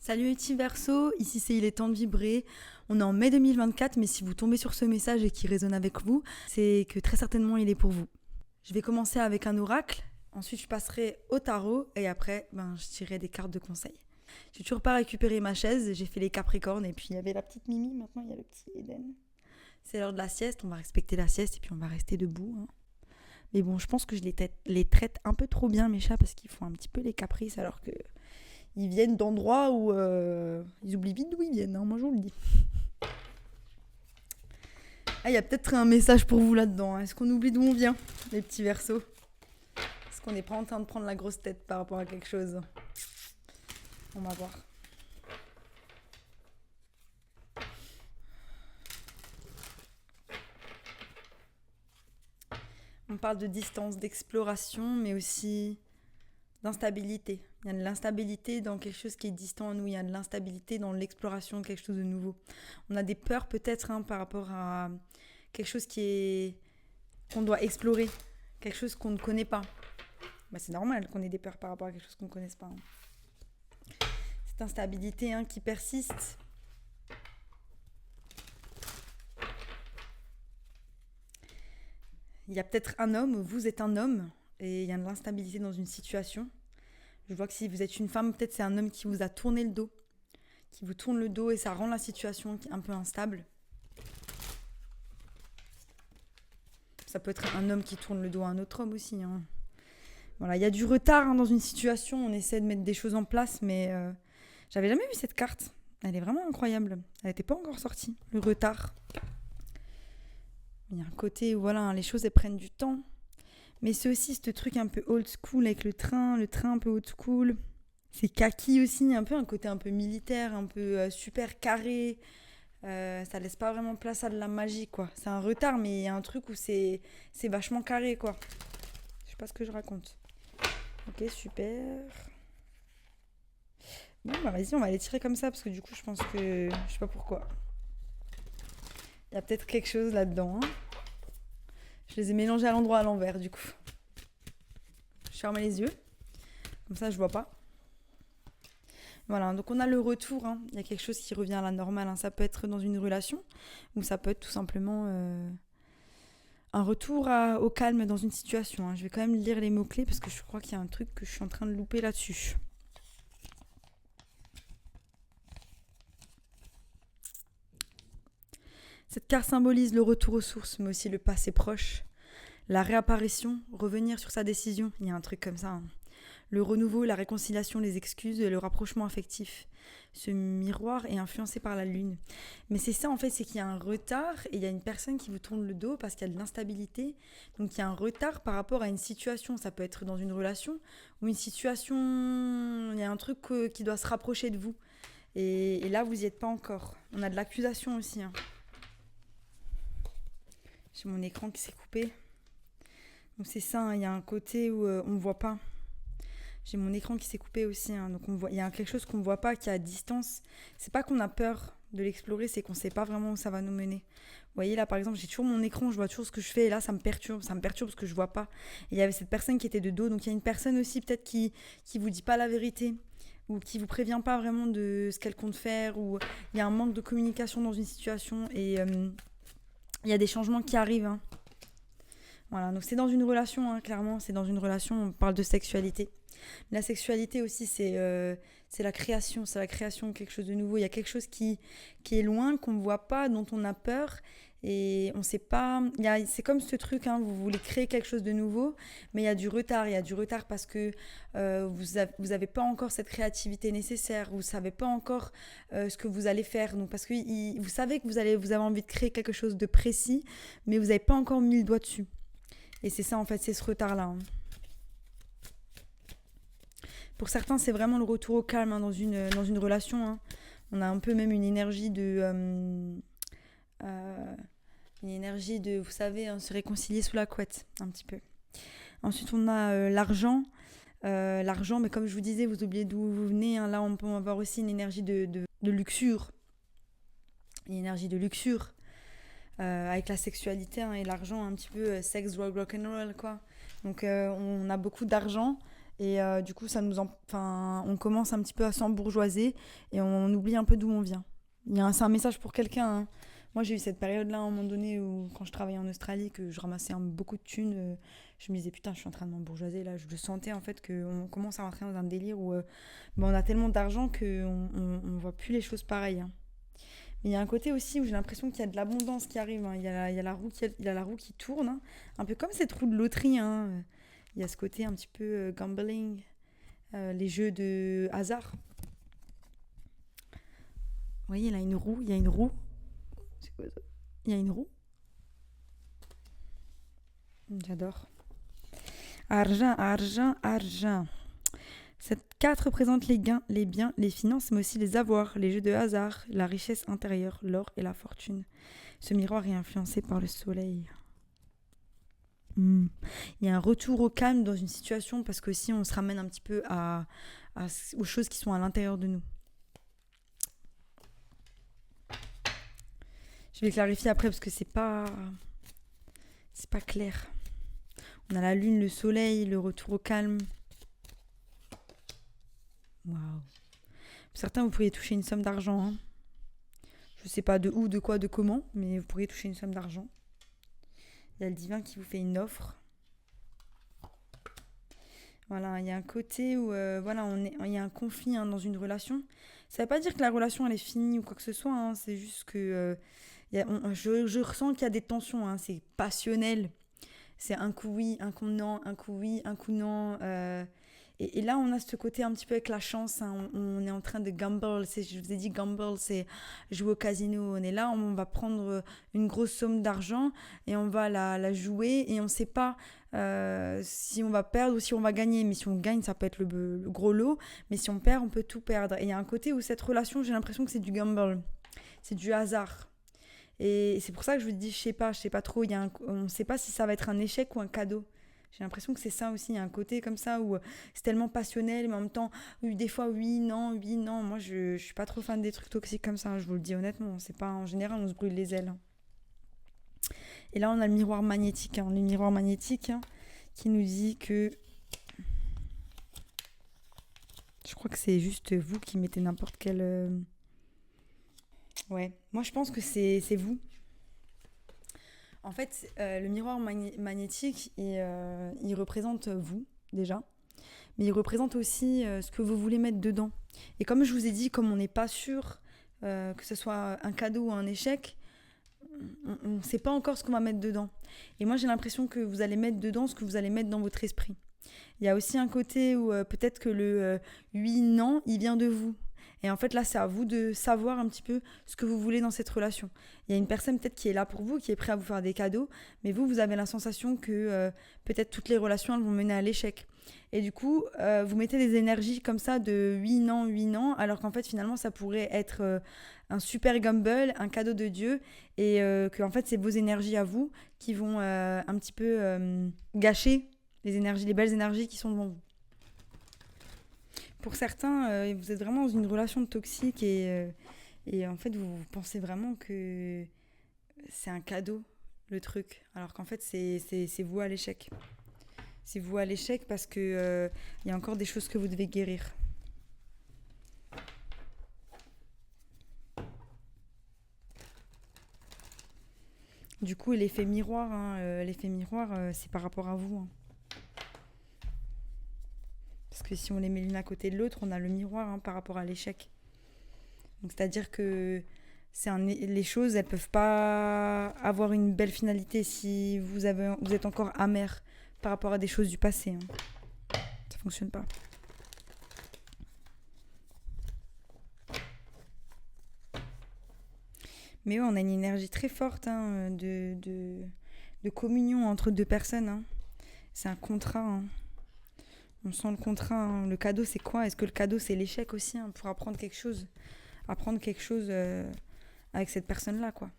Salut les petits versos, ici c'est Il est temps de vibrer. On est en mai 2024, mais si vous tombez sur ce message et qui résonne avec vous, c'est que très certainement il est pour vous. Je vais commencer avec un oracle, ensuite je passerai au tarot et après je tirerai des cartes de conseil. J'ai toujours pas récupéré ma chaise, j'ai fait les capricornes et puis il y avait la petite Mimi, maintenant il y a le petit Eden. C'est l'heure de la sieste, on va respecter la sieste et puis on va rester debout. Mais bon, je pense que je les traite un peu trop bien mes chats parce qu'ils font un petit peu les caprices alors que ils viennent d'endroits où ils oublient vite d'où ils viennent, moi je vous le dis. Ah, il y a peut-être un message pour vous là-dedans. Est-ce qu'on oublie d'où on vient, les petits versos? Est-ce qu'on n'est pas en train de prendre la grosse tête par rapport à quelque chose? On va voir. On parle de distance, d'exploration, mais aussi d'instabilité. Il y a de l'instabilité dans quelque chose qui est distant à nous. Il y a de l'instabilité dans l'exploration de quelque chose de nouveau. On a des peurs peut-être par rapport à quelque chose qu'on doit explorer, quelque chose qu'on ne connaît pas. C'est normal qu'on ait des peurs par rapport à quelque chose qu'on ne connaisse pas. Cette instabilité qui persiste. Il y a peut-être un homme, vous êtes un homme, et il y a de l'instabilité dans une situation. Je vois que si vous êtes une femme, peut-être c'est un homme qui vous a tourné le dos, qui vous tourne le dos et ça rend la situation un peu instable. Ça peut être un homme qui tourne le dos à un autre homme aussi. Voilà, il y a du retard dans une situation, on essaie de mettre des choses en place, mais j'avais jamais vu cette carte. Elle est vraiment incroyable. Elle n'était pas encore sortie, le retard. Il y a un côté où les choses elles prennent du temps. Mais c'est aussi ce truc un peu old school avec le train un peu old school. C'est kaki aussi, un peu un côté un peu militaire, un peu super carré. Ça laisse pas vraiment place à de la magie, quoi. C'est un retard, mais il y a un truc où c'est vachement carré, quoi. Je sais pas ce que je raconte. Ok, super. Bon, vas-y, on va les tirer comme ça, parce que du coup, je pense que... Je sais pas pourquoi. Il y a peut-être quelque chose là-dedans. Je les ai mélangés à l'endroit à l'envers, du coup. Je ferme les yeux. Comme ça, je vois pas. Voilà, donc on a le retour. Il y a quelque chose qui revient à la normale. Ça peut être dans une relation, ou ça peut être tout simplement un retour au calme dans une situation. Je vais quand même lire les mots-clés, parce que je crois qu'il y a un truc que je suis en train de louper là-dessus. Cette carte symbolise le retour aux sources, mais aussi le passé proche. La réapparition, revenir sur sa décision, il y a un truc comme ça. Le renouveau, la réconciliation, les excuses, le rapprochement affectif. Ce miroir est influencé par la lune. Mais c'est ça en fait, c'est qu'il y a un retard et il y a une personne qui vous tourne le dos parce qu'il y a de l'instabilité. Donc il y a un retard par rapport à une situation. Ça peut être dans une relation ou une situation, il y a un truc qui doit se rapprocher de vous. Et là, vous n'y êtes pas encore. On a de l'accusation aussi. J'ai mon écran qui s'est coupé. Donc c'est ça, il y a un côté où on ne voit pas. J'ai mon écran qui s'est coupé aussi, donc il y a quelque chose qu'on ne voit pas, qui est à distance. C'est pas qu'on a peur de l'explorer, c'est qu'on ne sait pas vraiment où ça va nous mener. Vous voyez là par exemple, j'ai toujours mon écran, je vois toujours ce que je fais et là ça me perturbe parce que je vois pas. Et il y avait cette personne qui était de dos, donc il y a une personne aussi peut-être qui vous dit pas la vérité ou qui vous prévient pas vraiment de ce qu'elle compte faire, ou il y a un manque de communication dans une situation et il y a des changements qui arrivent. Voilà, donc c'est dans une relation, clairement, c'est dans une relation, on parle de sexualité. La sexualité aussi, c'est la création de quelque chose de nouveau. Il y a quelque chose qui est loin, qu'on ne voit pas, dont on a peur, et on ne sait pas... c'est comme ce truc, vous voulez créer quelque chose de nouveau, mais il y a du retard parce que vous avez pas encore cette créativité nécessaire, vous ne savez pas encore ce que vous allez faire, donc parce que vous savez que vous avez envie de créer quelque chose de précis, mais vous n'avez pas encore mis le doigt dessus. Et c'est ça, en fait, c'est ce retard-là. Pour certains, c'est vraiment le retour au calme dans une relation. On a un peu même une énergie de... vous savez, se réconcilier sous la couette, un petit peu. Ensuite, on a l'argent. L'argent, mais comme je vous disais, vous oubliez d'où vous venez. Là, on peut avoir aussi une énergie de luxure. Une énergie de luxure. Avec la sexualité et l'argent, un petit peu sex, drug, rock'n'roll, quoi. Donc on a beaucoup d'argent Et du coup, on commence un petit peu à s'embourgeoiser et on oublie un peu d'où on vient. C'est un message pour quelqu'un, hein. Moi, j'ai eu cette période-là, à un moment donné, où quand je travaillais en Australie, que je ramassais beaucoup de thunes, je me disais, putain, je suis en train de m'embourgeoiser. Là, je le sentais, en fait, qu'on commence à rentrer dans un délire où on a tellement d'argent qu'on ne voit plus les choses pareilles, hein. Mais il y a un côté aussi où j'ai l'impression qu'il y a de l'abondance qui arrive, hein. Il y a la roue il y a la roue qui tourne, hein. Un peu comme cette roue de loterie, hein. Il y a ce côté un petit peu gambling, les jeux de hasard. Vous voyez, là, il y a une roue. C'est quoi ça? Il y a une roue. J'adore. Argent, argent, argent. Cette carte représente les gains, les biens, les finances, mais aussi les avoirs, les jeux de hasard, la richesse intérieure, l'or et la fortune. Ce miroir est influencé par le soleil. Il y a un retour au calme dans une situation parce que si on se ramène un petit peu aux choses qui sont à l'intérieur de nous. Je vais clarifier après parce que c'est pas clair. On a la lune, le soleil, le retour au calme. Waouh. Pour certains, vous pourriez toucher une somme d'argent, hein. Je sais pas de où, de quoi, de comment, mais vous pourriez toucher une somme d'argent. Il y a le divin qui vous fait une offre. Voilà, il y a un côté où il y a un conflit, hein, dans une relation. Ça ne veut pas dire que la relation elle est finie ou quoi que ce soit, hein. C'est juste que je ressens qu'il y a des tensions, hein. C'est passionnel. C'est un coup oui, un coup non, un coup oui, un coup non. Et là, on a ce côté un petit peu avec la chance, hein. On est en train de gamble. Je vous ai dit, gamble, c'est jouer au casino. On est là, on va prendre une grosse somme d'argent et on va la jouer. Et on ne sait pas si on va perdre ou si on va gagner. Mais si on gagne, ça peut être le gros lot. Mais si on perd, on peut tout perdre. Et il y a un côté où cette relation, j'ai l'impression que c'est du gamble. C'est du hasard. Et c'est pour ça que je vous dis, je sais pas trop. On ne sait pas si ça va être un échec ou un cadeau. J'ai l'impression que c'est ça aussi. Il y a un côté comme ça où c'est tellement passionnel, mais en même temps, oui, des fois, oui, non, oui, non. Moi, je suis pas trop fan des trucs toxiques comme ça, hein, je vous le dis honnêtement. C'est pas, en général, on se brûle les ailes, hein. Et là, on a le miroir magnétique, hein. Le miroir magnétique, hein, qui nous dit que. Je crois que c'est juste vous qui mettez n'importe quel. Ouais, moi, je pense que c'est vous. En fait, le miroir magnétique, il représente vous, déjà. Mais il représente aussi ce que vous voulez mettre dedans. Et comme je vous ai dit, comme on n'est pas sûr que ce soit un cadeau ou un échec, on ne sait pas encore ce qu'on va mettre dedans. Et moi, j'ai l'impression que vous allez mettre dedans ce que vous allez mettre dans votre esprit. Il y a aussi un côté où peut-être que le oui, non, il vient de vous. Et en fait, là, c'est à vous de savoir un petit peu ce que vous voulez dans cette relation. Il y a une personne peut-être qui est là pour vous, qui est prête à vous faire des cadeaux, mais vous avez la sensation que peut-être toutes les relations, elles vont mener à l'échec. Et du coup, vous mettez des énergies comme ça de oui, non, alors qu'en fait, finalement, ça pourrait être un super gamble, un cadeau de Dieu, et que en fait, c'est vos énergies à vous qui vont un petit peu gâcher les belles énergies qui sont devant vous. Pour certains, vous êtes vraiment dans une relation toxique et en fait, vous pensez vraiment que c'est un cadeau, le truc. Alors qu'en fait, c'est vous à l'échec. C'est vous à l'échec parce que y a encore des choses que vous devez guérir. Du coup, l'effet miroir, hein, c'est par rapport à vous, hein. Parce que si on les met l'une à côté de l'autre, on a le miroir, hein, par rapport à l'échec. Donc, c'est-à-dire que les choses, elles peuvent pas avoir une belle finalité si vous êtes encore amer par rapport à des choses du passé, hein. Ça fonctionne pas. Mais ouais, on a une énergie très forte, hein, de communion entre deux personnes, hein. C'est un contrat, hein. On sent le contrat, hein. Le cadeau, c'est quoi? Est-ce que le cadeau, c'est l'échec aussi, hein, pour apprendre quelque chose? Apprendre quelque chose avec cette personne-là, quoi.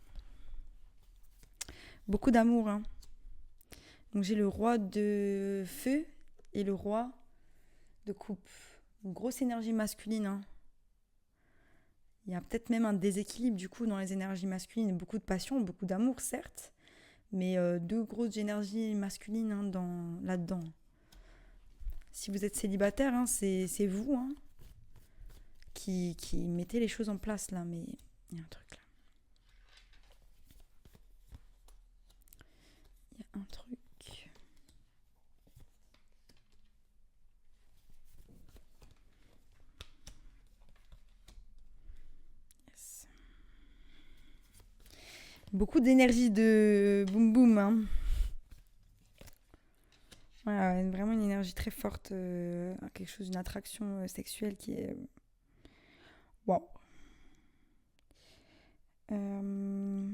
Beaucoup d'amour, hein. Donc j'ai le roi de feu et le roi de coupe. Une grosse énergie masculine, hein. Il y a peut-être même un déséquilibre du coup dans les énergies masculines. Beaucoup de passion, beaucoup d'amour, certes, mais deux grosses énergies masculines, hein, là-dedans. Si vous êtes célibataire, hein, c'est vous hein, qui mettez les choses en place là. Mais il y a un truc là. Il y a un truc. Yes. Beaucoup d'énergie de boum boum. Hein. Ouais, vraiment une énergie très forte, quelque chose, une attraction sexuelle qui est waouh. Euh,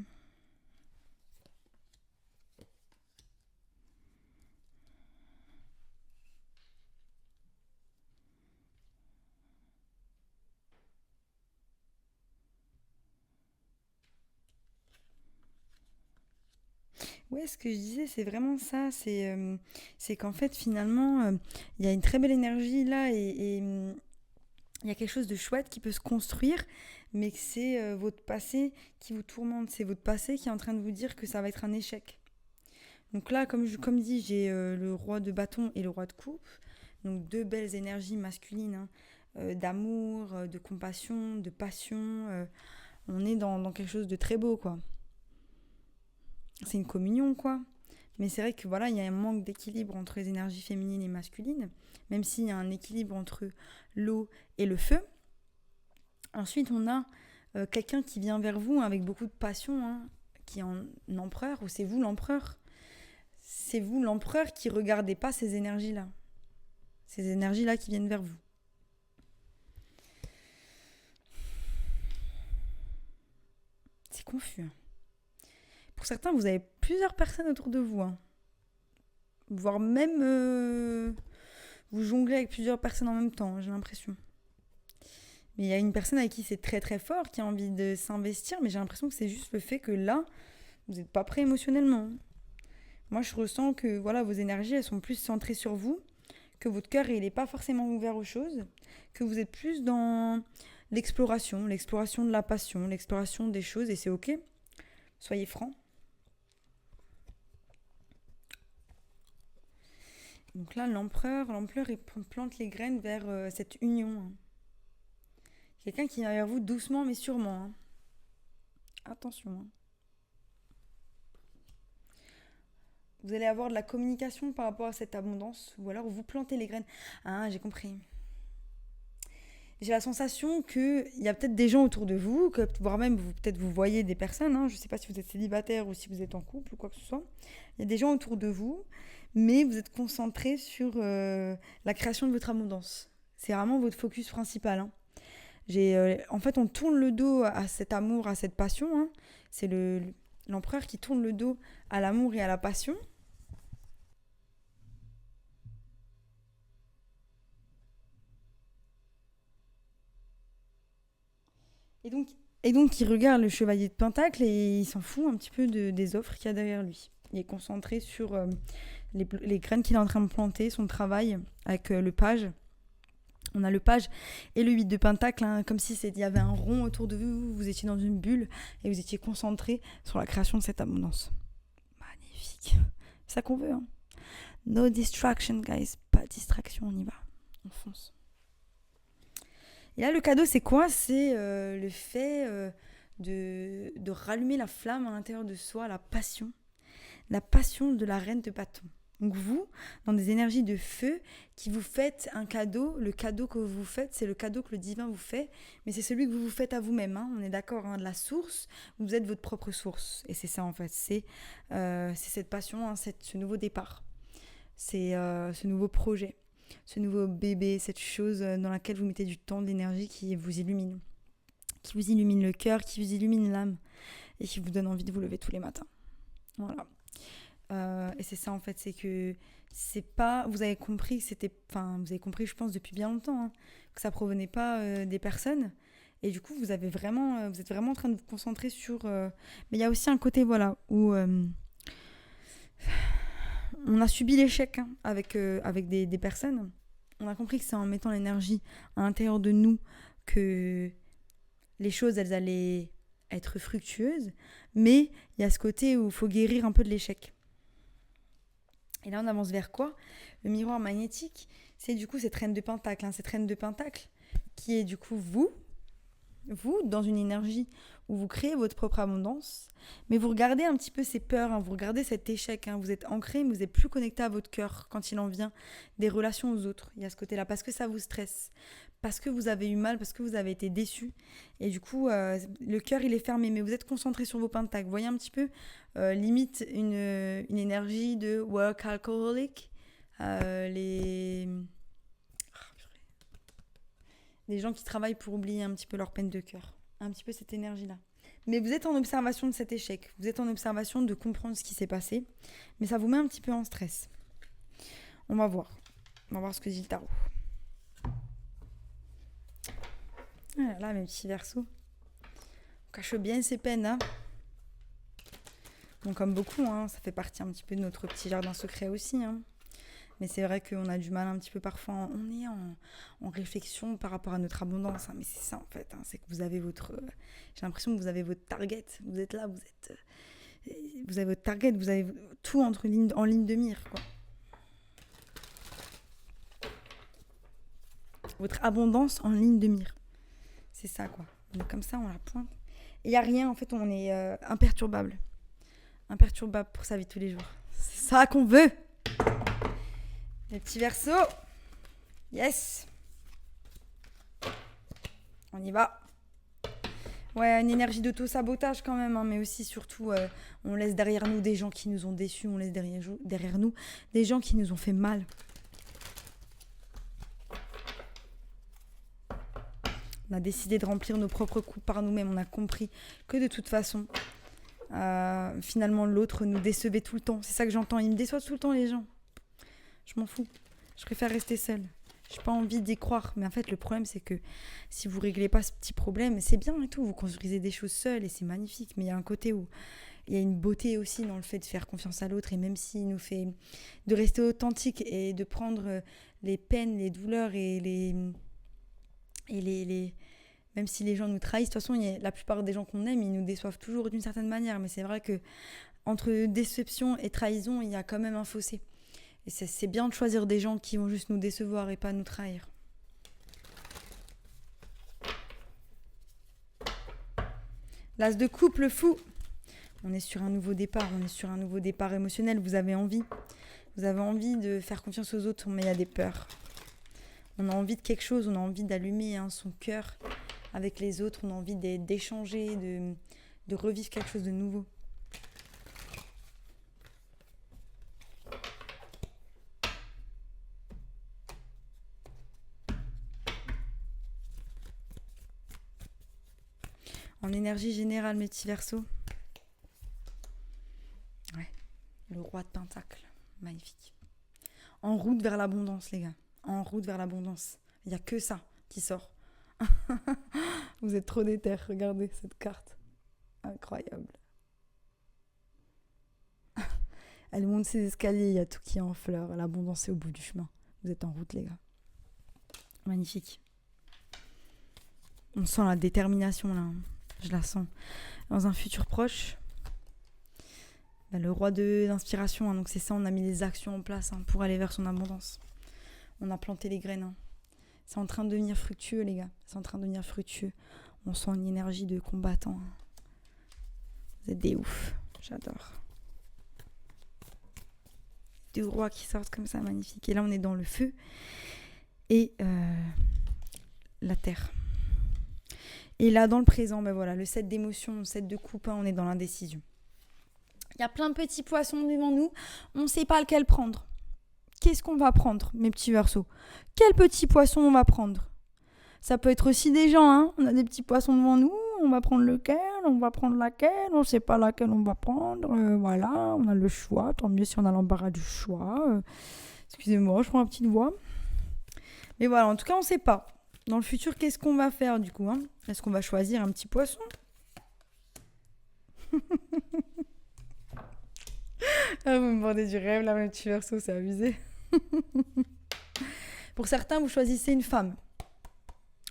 Ouais, ce que je disais, c'est vraiment ça. C'est qu'en fait, finalement, il y a une très belle énergie là et il y a quelque chose de chouette qui peut se construire, mais que c'est votre passé qui vous tourmente. C'est votre passé qui est en train de vous dire que ça va être un échec. Donc là, comme dit, j'ai le roi de bâton et le roi de coupe. Donc deux belles énergies masculines, hein, d'amour, de compassion, de passion. On est dans quelque chose de très beau, quoi. C'est une communion, quoi. Mais c'est vrai que voilà, il y a un manque d'équilibre entre les énergies féminines et masculines, même s'il y a un équilibre entre l'eau et le feu. Ensuite, on a quelqu'un qui vient vers vous avec beaucoup de passion, hein, qui est en empereur, ou c'est vous l'empereur. C'est vous l'empereur qui ne regardez pas ces énergies-là. Ces énergies-là qui viennent vers vous. C'est confus. Pour certains, vous avez plusieurs personnes autour de vous. Hein. Voire même vous jonglez avec plusieurs personnes en même temps, j'ai l'impression. Mais il y a une personne avec qui c'est très très fort, qui a envie de s'investir, mais j'ai l'impression que c'est juste le fait que là, vous n'êtes pas prêt émotionnellement. Moi, je ressens que voilà, vos énergies, elles sont plus centrées sur vous, que votre cœur, il n'est pas forcément ouvert aux choses, que vous êtes plus dans l'exploration de la passion, l'exploration des choses, et c'est ok. Soyez francs. Donc là, l'empereur, il plante les graines vers cette union. Hein. Quelqu'un qui vient vers vous doucement mais sûrement. Hein. Attention. Hein. Vous allez avoir de la communication par rapport à cette abondance, ou alors vous plantez les graines. Ah, j'ai compris. J'ai la sensation qu'il y a peut-être des gens autour de vous, que, voire même peut-être vous voyez des personnes, hein, je ne sais pas si vous êtes célibataire ou si vous êtes en couple ou quoi que ce soit. Il y a des gens autour de vous, mais vous êtes concentré sur la création de votre abondance. C'est vraiment votre focus principal. Hein. En fait, on tourne le dos à cet amour, à cette passion. Hein. C'est l'empereur qui tourne le dos à l'amour et à la passion. Et donc, il regarde le chevalier de Pentacle et il s'en fout un petit peu des offres qu'il y a derrière lui. Il est concentré sur les graines qu'il est en train de planter, son travail avec le page. On a le page et le 8 de Pentacle, hein, comme si il y avait un rond autour de vous, vous étiez dans une bulle et vous étiez concentré sur la création de cette abondance. Magnifique. C'est ça qu'on veut. Hein. No distraction, guys. Pas de distraction, on y va. On fonce. Et là, le cadeau, c'est quoi ? C'est le fait de rallumer la flamme à l'intérieur de soi, la passion de la reine de bâton. Donc vous, dans des énergies de feu, qui vous faites un cadeau, le cadeau que vous faites, c'est le cadeau que le divin vous fait, mais c'est celui que vous vous faites à vous-même, hein, on est d'accord, hein, de la source, vous êtes votre propre source, et c'est ça en fait, c'est cette passion, hein, ce nouveau départ, c'est ce nouveau projet, ce nouveau bébé, cette chose dans laquelle vous mettez du temps, de l'énergie qui vous illumine le cœur, qui vous illumine l'âme, et qui vous donne envie de vous lever tous les matins. Voilà. Et c'est ça en fait, c'est que c'est pas, vous avez compris je pense depuis bien longtemps, hein, que ça provenait pas des personnes, et du coup vous êtes vraiment en train de vous concentrer sur mais il y a aussi un côté voilà où on a subi l'échec, hein, avec des personnes. On a compris que c'est en mettant l'énergie à l'intérieur de nous que les choses elles allaient être fructueuses, mais il y a ce côté où il faut guérir un peu de l'échec. Et là, on avance vers quoi ? Le miroir magnétique, c'est du coup cette reine de pentacle, cette reine de pentacle qui est du coup vous, dans une énergie où vous créez votre propre abondance, mais vous regardez un petit peu ces peurs, vous regardez cet échec, vous êtes ancré, mais vous n'êtes plus connecté à votre cœur quand il en vient des relations aux autres. Il y a ce côté-là, parce que ça vous stresse, parce que vous avez eu mal, parce que vous avez été déçu, et du coup, le cœur, il est fermé, mais vous êtes concentré sur vos pentacles. Vous voyez un petit peu, limite, une énergie de work alcoholic, les gens qui travaillent pour oublier un petit peu leur peine de cœur. Un petit peu cette énergie-là. Mais vous êtes en observation de cet échec. Vous êtes en observation de comprendre ce qui s'est passé. Mais ça vous met un petit peu en stress. On va voir. On va voir ce que dit le tarot. Ah là, mes petits versos. On cache bien ses peines. Bon, comme beaucoup, ça fait partie un petit peu de notre petit jardin secret aussi. Mais c'est vrai qu'on a du mal un petit peu parfois. On est en réflexion par rapport à notre abondance. Mais c'est ça en fait. C'est que vous avez votre... j'ai l'impression que vous avez votre target. Vous êtes là, vous avez votre target. Vous avez tout en ligne de mire, quoi. Votre abondance en ligne de mire. C'est ça, quoi. Donc comme ça, on la pointe. Et il n'y a rien, en fait, on est imperturbable. Imperturbable pour sa vie de tous les jours. C'est ça qu'on veut. Les petits versos. Yes. On y va. Ouais, une énergie d'auto-sabotage quand même, mais aussi, surtout, on laisse derrière nous des gens qui nous ont déçus, on laisse derrière nous des gens qui nous ont fait mal. On a décidé de remplir nos propres coups par nous-mêmes. On a compris que de toute façon, finalement, l'autre nous décevait tout le temps. C'est ça que j'entends. Ils me déçoivent tout le temps, les gens. Je m'en fous. Je préfère rester seule. J'ai pas envie d'y croire. Mais en fait, le problème, c'est que si vous réglez pas ce petit problème, c'est bien et tout. Vous construisez des choses seules et c'est magnifique. Mais il y a un côté où il y a une beauté aussi dans le fait de faire confiance à l'autre. Et même s'il nous fait de rester authentique et de prendre les peines, les douleurs et même si les gens nous trahissent, de toute façon, la plupart des gens qu'on aime, ils nous déçoivent toujours d'une certaine manière. Mais c'est vrai que entre déception et trahison, il y a quand même un fossé. Et c'est bien de choisir des gens qui vont juste nous décevoir et pas nous trahir. L'as de coupe, le fou. On est sur un nouveau départ. On est sur un nouveau départ émotionnel. Vous avez envie. Vous avez envie de faire confiance aux autres, mais il y a des peurs. On a envie de quelque chose. On a envie d'allumer son cœur avec les autres. On a envie d'échanger, de revivre quelque chose de nouveau. En énergie générale, mes petits versos. Ouais, le roi de Pentacle. Magnifique. En route vers l'abondance, les gars. En route vers l'abondance. Il n'y a que ça qui sort. Vous êtes trop déter. Regardez cette carte. Incroyable. Elle monte ses escaliers, il y a tout qui est en fleurs. L'abondance est au bout du chemin. Vous êtes en route, les gars. Magnifique. On sent la détermination, là. Je la sens. Dans un futur proche, le roi de l'inspiration, donc c'est ça, on a mis les actions en place pour aller vers son abondance. On a planté les graines. C'est en train de devenir fructueux, les gars. C'est en train de devenir fructueux. On sent une énergie de combattant. Vous êtes des oufs. J'adore. Deux rois qui sortent comme ça, magnifique. Et là, on est dans le feu et la terre. Et là, dans le présent, le 7 d'émotion, le 7 de coupe, on est dans l'indécision. Il y a plein de petits poissons devant nous. On ne sait pas lequel prendre. Qu'est-ce qu'on va prendre, mes petits versos? Quel petit poisson on va prendre? Ça peut être aussi des gens, On a des petits poissons devant nous. On va prendre lequel? On va prendre laquelle? On ne sait pas laquelle on va prendre. Voilà, on a le choix. Tant mieux si on a l'embarras du choix. Excusez-moi, je prends une petite voix. Mais voilà, en tout cas, on ne sait pas. Dans le futur, qu'est-ce qu'on va faire du coup, Est-ce qu'on va choisir un petit poisson? Vous me vendez du rêve, là, mes petits versos, c'est abusé. Pour certains, vous choisissez une femme.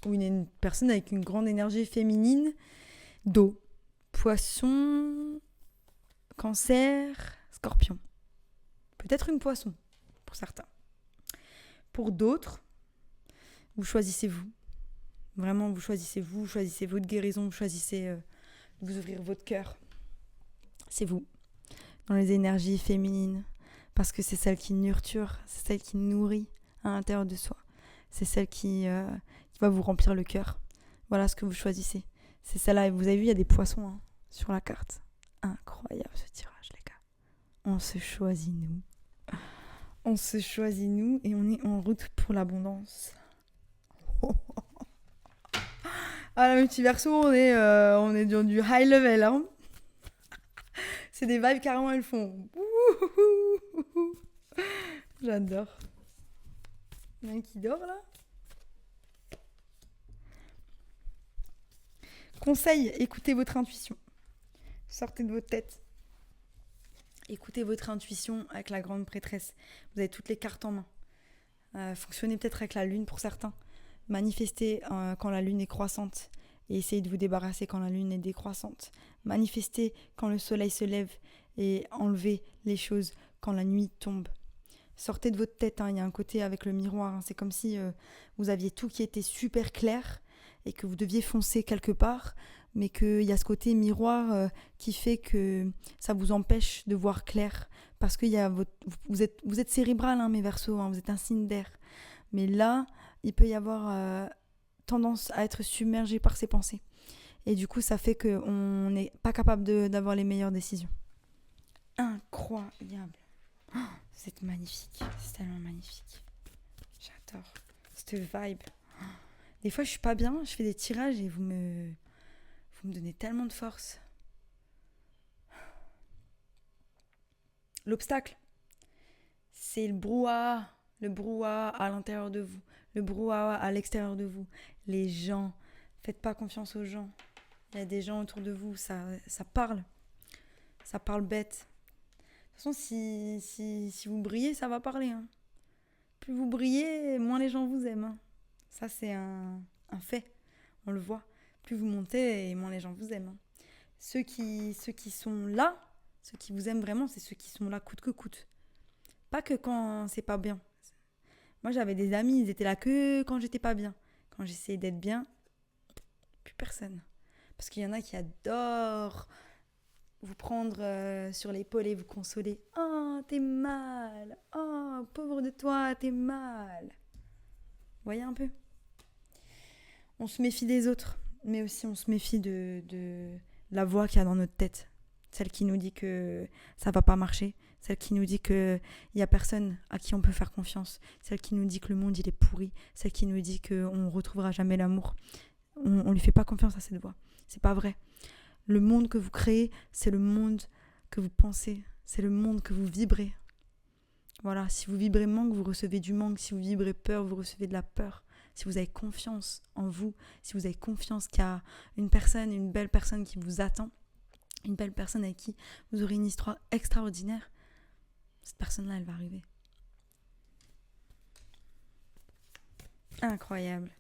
Ou une personne avec une grande énergie féminine d'eau. Poisson, Cancer, Scorpion. Peut-être une poisson, pour certains. Pour d'autres, vous choisissez vous. Vraiment, vous choisissez votre guérison, vous choisissez de vous ouvrir votre cœur. C'est vous, dans les énergies féminines, parce que c'est celle qui nurture, c'est celle qui nourrit à l'intérieur de soi. C'est celle qui va vous remplir le cœur. Voilà ce que vous choisissez. C'est celle-là. Et vous avez vu, il y a des poissons sur la carte. Incroyable ce tirage, les gars. On se choisit, nous. On se choisit, nous, et on est en route pour l'abondance. Ah, la multiverso, on est dans du high level, hein. C'est des vibes carrément, elles font. J'adore. Il y en a un qui dort, là. Conseil, écoutez votre intuition. Sortez de votre tête. Écoutez votre intuition avec la grande prêtresse. Vous avez toutes les cartes en main. Fonctionnez peut-être avec la lune pour certains. Manifestez quand la lune est croissante et essayez de vous débarrasser quand la lune est décroissante. Manifestez quand le soleil se lève et enlevez les choses quand la nuit tombe. Sortez de votre tête, il y a un côté avec le miroir. C'est comme si vous aviez tout qui était super clair et que vous deviez foncer quelque part, mais qu'il y a ce côté miroir qui fait que ça vous empêche de voir clair. Parce que vous êtes cérébral, mes Verseaux, vous êtes un signe d'air. Mais là, il peut y avoir tendance à être submergé par ses pensées. Et du coup, ça fait qu'on n'est pas capable d'avoir les meilleures décisions. Incroyable. Oh, vous êtes magnifique. C'est tellement magnifique. J'adore cette vibe. Oh. Des fois, je suis pas bien, je fais des tirages et vous me donnez tellement de force. L'obstacle, c'est le brouhaha à l'intérieur de vous, le brouhaha à l'extérieur de vous. Les gens, faites pas confiance aux gens. Il y a des gens autour de vous, ça parle bête. De toute façon, si vous brillez, ça va parler. Plus vous brillez, moins les gens vous aiment. Ça, c'est un fait. On le voit. Plus vous montez, et moins les gens vous aiment. Ceux qui sont là, ceux qui vous aiment vraiment, c'est ceux qui sont là coûte que coûte. Pas que quand c'est pas bien. Moi, j'avais des amis, ils étaient là que quand j'étais pas bien. Quand j'essayais d'être bien, plus personne. Parce qu'il y en a qui adorent vous prendre sur l'épaule et vous consoler. « Oh, t'es mal. Oh, pauvre de toi, t'es mal. » Vous voyez un peu ? On se méfie des autres, mais aussi on se méfie de la voix qu'il y a dans notre tête. Celle qui nous dit que ça va pas marcher. Celle qui nous dit qu'il n'y a personne à qui on peut faire confiance. Celle qui nous dit que le monde, il est pourri. Celle qui nous dit qu'on ne retrouvera jamais l'amour. On ne lui fait pas confiance à cette voix. C'est pas vrai. Le monde que vous créez, c'est le monde que vous pensez. C'est le monde que vous vibrez. Voilà, si vous vibrez manque, vous recevez du manque. Si vous vibrez peur, vous recevez de la peur. Si vous avez confiance en vous, si vous avez confiance qu'il y a une belle personne qui vous attend, une belle personne avec qui vous aurez une histoire extraordinaire, cette personne-là, elle va arriver. Incroyable.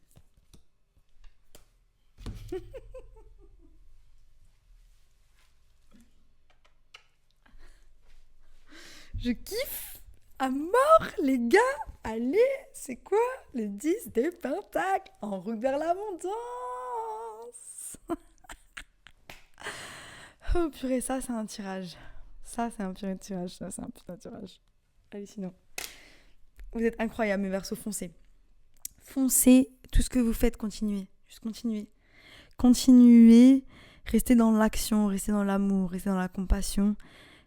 Je kiffe à mort, les gars. Allez, c'est quoi le 10 des pentacles en route vers l'abondance? Oh purée, ça c'est un tirage. Ça c'est un putain de tirage. Hallucinant. Vous êtes incroyables, mes Verseaux, foncez. Foncez, tout ce que vous faites, continuez. Juste continuez. Continuez, restez dans l'action, restez dans l'amour, restez dans la compassion.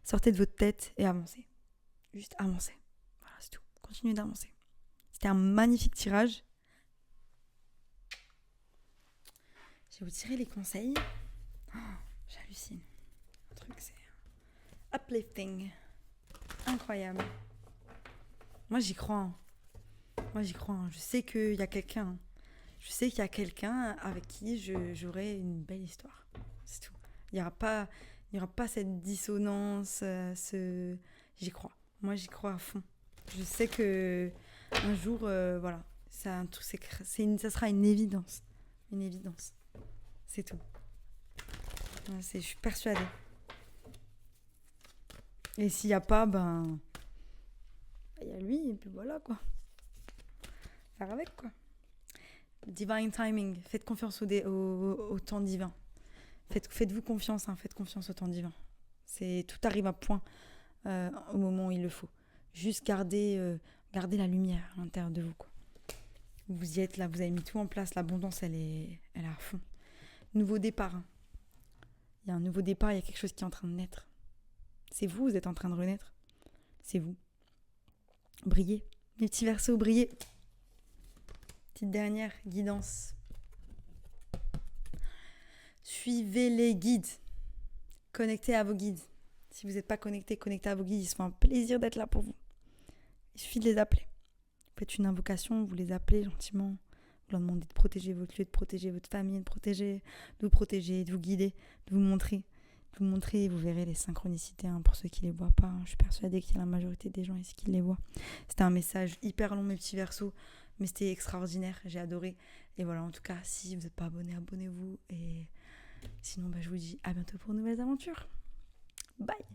Sortez de votre tête et avancez. Juste avancez. Voilà, c'est tout. Continuez d'avancer. C'était un magnifique tirage. Je vais vous tirer les conseils. Oh, j'hallucine. Un truc, c'est uplifting. Incroyable. Moi, j'y crois. Je sais qu'il y a quelqu'un. Je sais qu'il y a quelqu'un avec qui j'aurai une belle histoire. C'est tout. Il n'y aura pas cette dissonance. J'y crois. Moi, j'y crois à fond. Je sais que un jour, voilà, ça sera une évidence. Une évidence. C'est tout. Je suis persuadée. Et s'il n'y a pas, il y a lui, et puis voilà, quoi. faire avec, quoi. Divine timing. Faites confiance au temps divin. Faites-vous confiance, faites confiance au temps divin. Tout arrive à point au moment où il le faut. Juste gardez la lumière à l'intérieur de vous, quoi. Vous y êtes là, vous avez mis tout en place. L'abondance, elle est à fond. Nouveau départ. Il y a un nouveau départ, il y a quelque chose qui est en train de naître. C'est vous êtes en train de renaître. C'est vous. Brillez. Les petits Verseaux, brillez. Petite dernière guidance. Suivez les guides. Connectez à vos guides. Si vous n'êtes pas connecté, connectez à vos guides. Ils se font un plaisir d'être là pour vous. Il suffit de les appeler. Vous faites une invocation, vous les appelez gentiment. Vous leur demandez de protéger votre lieu, de protéger votre famille, de vous protéger, de vous guider, de vous montrer. De vous montrer et vous verrez les synchronicités pour ceux qui ne les voient pas. Je suis persuadée qu'il y a la majorité des gens ici qui les voient. C'était un message hyper long, mes petits Verseaux, mais c'était extraordinaire. J'ai adoré. Et voilà, en tout cas, si vous n'êtes pas abonné, abonnez-vous. Et sinon, je vous dis à bientôt pour de nouvelles aventures. Bye!